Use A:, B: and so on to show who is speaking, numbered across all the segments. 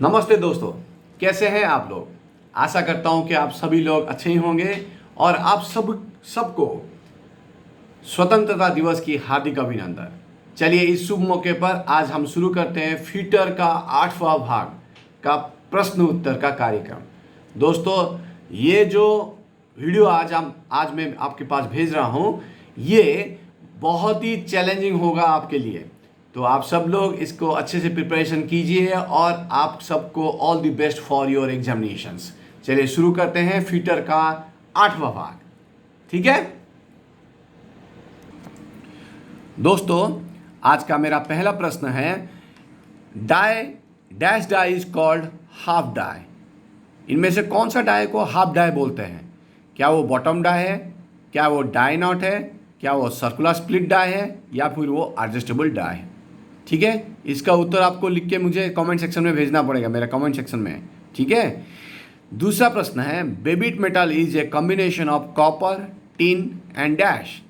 A: नमस्ते दोस्तों, कैसे हैं आप लोग। आशा करता हूं कि आप सभी लोग अच्छे ही होंगे और आप सबको स्वतंत्रता दिवस की हार्दिक अभिनंदन। चलिए इस शुभ मौके पर आज हम शुरू करते हैं फीटर का 8वां भाग का प्रश्न उत्तर का कार्यक्रम। दोस्तों, ये जो वीडियो आज मैं आपके पास भेज रहा हूं, ये बहुत ही चैलेंजिंग होगा आपके लिए। तो आप सब लोग इसको अच्छे से प्रिपरेशन कीजिए और आप सबको all the best for your examinations. चलिए शुरू करते हैं फीटर का 8वां भाग। ठीक है दोस्तों, आज का मेरा पहला प्रश्न है, die dash die is called half die. इनमें से कौन सा डाई को हाफ डाई बोलते हैं? क्या वो बॉटम डाई है, क्या वो डाई नॉट है, क्या वो सर्कुलर स्प्लिट डाई है, या फिर वो एडजस्टेबल डाई है? ठीक है, इसका उत्तर आपको लिख के मुझे कमेंट सेक्शन में भेजना पड़ेगा, मेरा कमेंट सेक्शन में। ठीक है। दूसरा प्रश्न है, Babbitt metal is a combination of copper, tin and dash.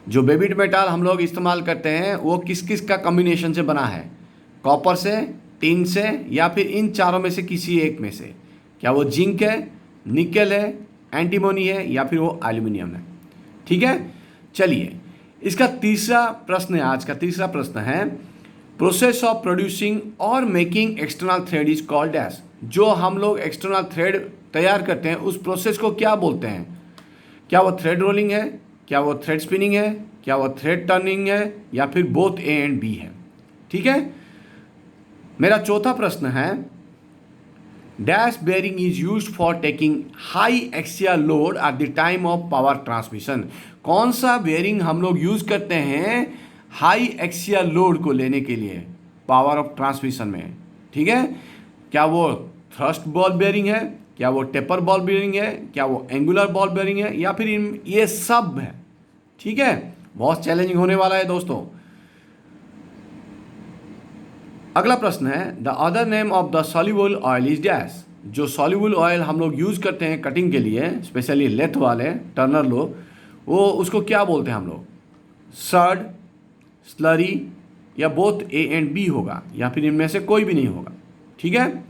A: जो बेबिट मेटल हम लोग इस्तेमाल करते हैं वो किस किस का कॉम्बिनेशन से बना है? कॉपर से, टिन से, या फिर इन चारों में से किसी एक में से? क्या वो जिंक है, निकल है, एंटीमोनी है, या फिर वो एल्यूमिनियम है? ठीक है। चलिए इसका तीसरा प्रश्न है, आज का तीसरा प्रश्न है, प्रोसेस ऑफ प्रोड्यूसिंग और making external thread is called dash. जो हम लोग एक्सटर्नल थ्रेड तैयार करते हैं उस प्रोसेस को क्या बोलते हैं? क्या वो थ्रेड रोलिंग है, क्या वो थ्रेड स्पिनिंग है, क्या वो थ्रेड टर्निंग है, या फिर बोथ ए एंड बी है? ठीक है। मेरा चौथा प्रश्न है, dash bearing is used for taking high axial load at the time of power transmission. कौन सा बेयरिंग हम लोग यूज करते हैं हाई एक्सियल लोड को लेने के लिए पावर ऑफ ट्रांसमिशन में? ठीक है। क्या वो थ्रस्ट बॉल बेयरिंग है, क्या वो टेपर बॉल बेयरिंग है, क्या वो एंगुलर बॉल बेयरिंग है, या फिर ये सब है? ठीक है, बहुत चैलेंजिंग होने वाला है दोस्तों। अगला प्रश्न है, the other name of the soluble oil is dash. जो सॉल्युबल ऑयल हम लोग यूज करते हैं कटिंग के लिए, स्पेशली लेथ वाले टर्नर लोग, वो उसको क्या बोलते हैं हम लोग? सर्ड, स्लरी, या बोथ ए एंड बी होगा, या फिर इनमें से कोई भी नहीं होगा? ठीक है।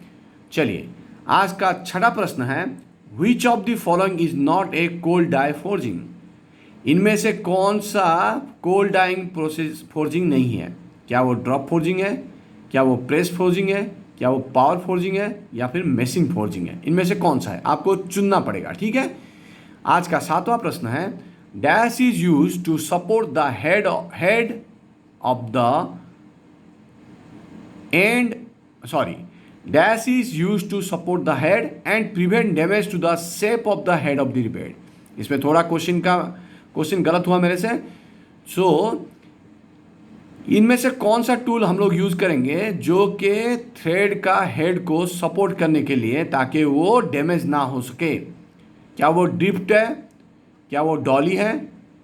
A: चलिए आज का छठा प्रश्न है, which of the following is not a cold die forging. इनमें से कौन सा कोल्ड डाइंग प्रोसेस फोर्जिंग नहीं है? क्या वो ड्रॉप फोर्जिंग है, क्या वो प्रेस फोर्जिंग है, क्या वो पावर फोर्जिंग है, या फिर मेसिंग फोर्जिंग है? इनमें से कौन सा है आपको चुनना पड़ेगा। ठीक है। आज का सातवां प्रश्न है, dash is use to support the head of the end sorry dash is use to support the head and prevent damage to the shape of the head of the rivet. इसमें थोड़ा क्वेश्चन गलत हुआ मेरे से। सो इनमें से कौन सा टूल हम लोग यूज करेंगे जो कि थ्रेड का हेड को सपोर्ट करने के लिए, ताकि वो डैमेज ना हो सके? क्या वो ड्रिफ्ट है, क्या वो डॉली है,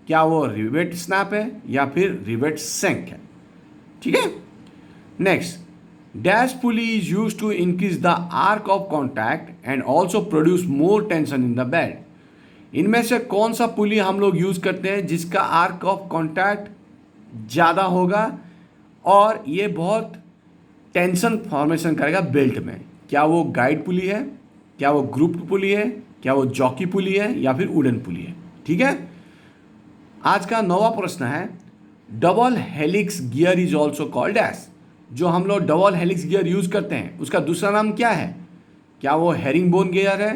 A: क्या वो रिवेट स्नैप है, या फिर रिवेट सेंक है? ठीक है। Next, dash pulley is use to increase the arc of contact and also produce more tension in the belt. इनमें से कौन सा पुली हम लोग यूज करते हैं जिसका आर्क ऑफ कॉन्टैक्ट ज़्यादा होगा और ये बहुत टेंशन फॉर्मेशन करेगा बेल्ट में? क्या वो गाइड पुली है, क्या वो ग्रुप पुली है, क्या वो जॉकी पुली है, या फिर वुडन पुली है? ठीक है। आज का 9वां प्रश्न है, double helix gear is also called dash. जो हम लोग डबल हेलिक्स गियर यूज करते हैं उसका दूसरा नाम क्या है? क्या वो हेरिंग बोन गियर है,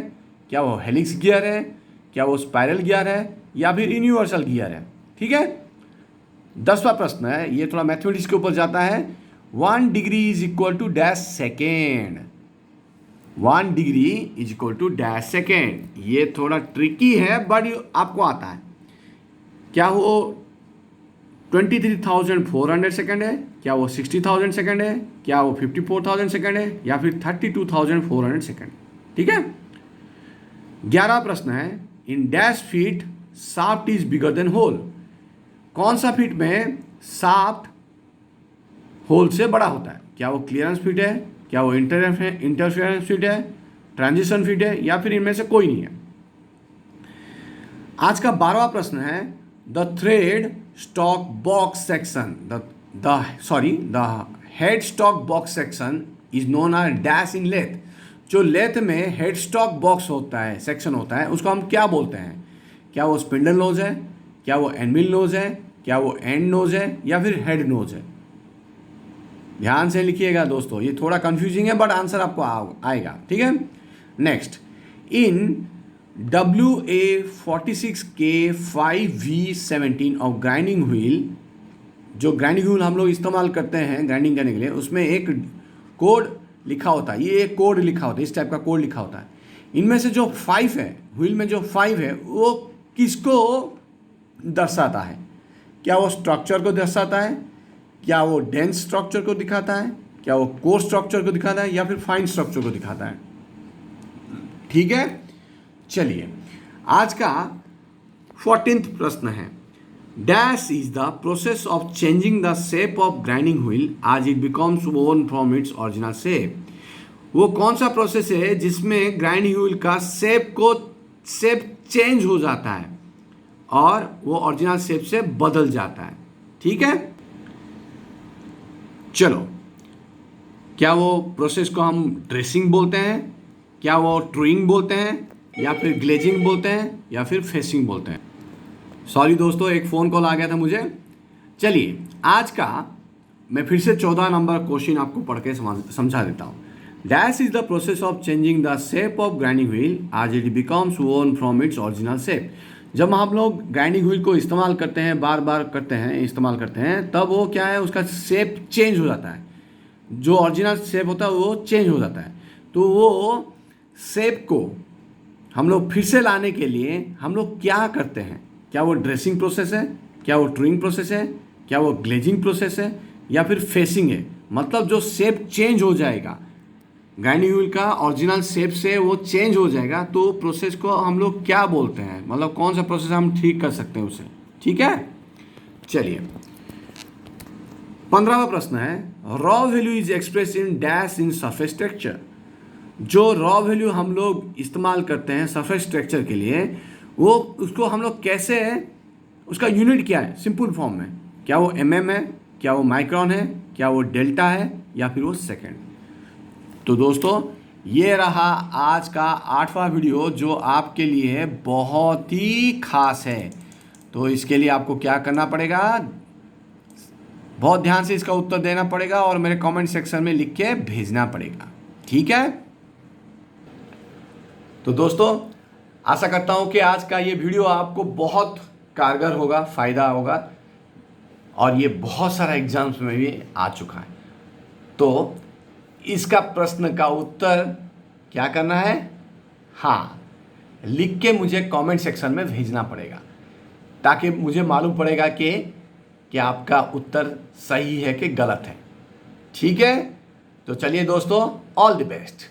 A: क्या वो हेलिक्स गियर है, क्या वो स्पाइरल गियर है, या फिर यूनिवर्सल गियर है? ठीक है। 10वां प्रश्न है, ये थोड़ा मैथमेटिक्स के ऊपर जाता है, 1 degree is equal to dash second. 1 degree is equal to dash second. ये थोड़ा ट्रिकी है बट आपको आता है। क्या वो 23,400 सेकेंड है, क्या वो 60,000 सेकेंड है, क्या वो 54,000 सेकेंड है, या फिर 32,400 सेकेंड? ठीक है। 11वां प्रश्न है, in dash fit shaft is bigger than hole. कौन सा फीट में शाफ्ट होल से बड़ा होता है? क्या वो क्लियरेंस फीट है, क्या वो इंटरफेरेंस फीट है, ट्रांजिशन फीट है, या फिर इनमें से कोई नहीं है? आज का 12वां प्रश्न है, the thread stock box section the head stock box section is known as dash in lathe. जो लेथ में हेड स्टॉक बॉक्स होता है, सेक्शन होता है, उसको हम क्या बोलते हैं? क्या वो स्पिंडल नोज है, क्या वो एनविल नोज है, क्या वो एंड नोज है, या फिर हेड नोज है? ध्यान से लिखिएगा दोस्तों, ये थोड़ा कंफ्यूजिंग है बट आंसर आपको आएगा, ठीक है। Next, in WA46K5V17 of grinding wheel, जो ग्राइंडिंग व्हील हम लोग इस्तेमाल करते हैं ग्राइंडिंग करने के लिए, उसमें एक कोड लिखा होता है, ये एक कोड लिखा होता है, इस टाइप का कोड लिखा होता है। इनमें से जो 5 है, व्हील में जो 5 है, वो किसको दर्शाता है? क्या वो स्ट्रक्चर को दर्शाता है, क्या वो डेंस स्ट्रक्चर को दिखाता है, क्या वो कोर्स स्ट्रक्चर को दिखाता है, या फिर फाइन स्ट्रक्चर को दिखाता है? ठीक है, चलिए आज का 14th प्रश्न है, dash is the process of changing the shape of grinding wheel आज इट बिकम्स वोन फ्रॉम इट्स ओरिजिनल शेप। वो कौन सा प्रोसेस है जिसमें ग्राइंडिंग व्हील का शेप चेंज हो जाता है और वो ओरिजिनल शेप से बदल जाता है? ठीक है, चलो, क्या वो प्रोसेस को हम ड्रेसिंग बोलते हैं, क्या वो ट्रूइंग बोलते हैं, या फिर ग्लेजिंग बोलते हैं, या फिर फेसिंग बोलते हैं? सॉरी दोस्तों, एक फ़ोन कॉल आ गया था मुझे। चलिए आज का मैं फिर से 14 नंबर क्वेश्चन आपको पढ़ के समझा देता हूँ। Dash is the process of changing the shape of grinding wheel आज इट बिकम्स वोन फ्रॉम इट्स ओरिजिनल शेप। जब हम लोग ग्राइंडिंग व्हील को इस्तेमाल करते हैं, बार बार करते हैं, इस्तेमाल करते हैं, तब वो क्या है, उसका शेप चेंज हो जाता है। जो ओरिजिनल शेप होता है वो चेंज हो जाता है। तो वो शेप को हम लोग फिर से लाने के लिए हम लोग क्या करते हैं? क्या वो ड्रेसिंग प्रोसेस है, क्या वो ट्रूइंग प्रोसेस है, क्या वो ग्लेजिंग प्रोसेस है, या फिर फेसिंग है? मतलब जो शेप चेंज हो जाएगा, ग्राइंडिंग व्हील का ओरिजिनल शेप से वो चेंज हो जाएगा, तो प्रोसेस को हम लोग क्या बोलते हैं? मतलब कौन सा प्रोसेस हम ठीक कर सकते हैं उसे? ठीक है, चलिए 15वां प्रश्न है, raw value is express in dash in surface texture. जो रॉ वैल्यू हम लोग इस्तेमाल करते हैं सरफेस टेक्सचर के लिए, वो उसको हम लोग कैसे, उसका यूनिट क्या है सिंपल फॉर्म में? क्या वो mm है, क्या वो माइक्रोन है, क्या वो डेल्टा है, या फिर वो सेकेंड? तो दोस्तों ये रहा आज का 8वां वीडियो जो आपके लिए बहुत ही खास है। तो इसके लिए आपको क्या करना पड़ेगा? बहुत ध्यान से इसका उत्तर देना पड़ेगा और मेरे कमेंट सेक्शन में लिख के भेजना पड़ेगा, ठीक है। तो दोस्तों आशा करता हूं कि आज का ये वीडियो आपको बहुत कारगर होगा, फ़ायदा होगा, और ये बहुत सारा एग्जाम्स में भी आ चुका है। तो इसका प्रश्न का उत्तर क्या करना है? हाँ, लिख के मुझे कमेंट सेक्शन में भेजना पड़ेगा, ताकि मुझे मालूम पड़ेगा कि आपका उत्तर सही है कि गलत है, ठीक है। तो चलिए दोस्तों, ऑल द बेस्ट।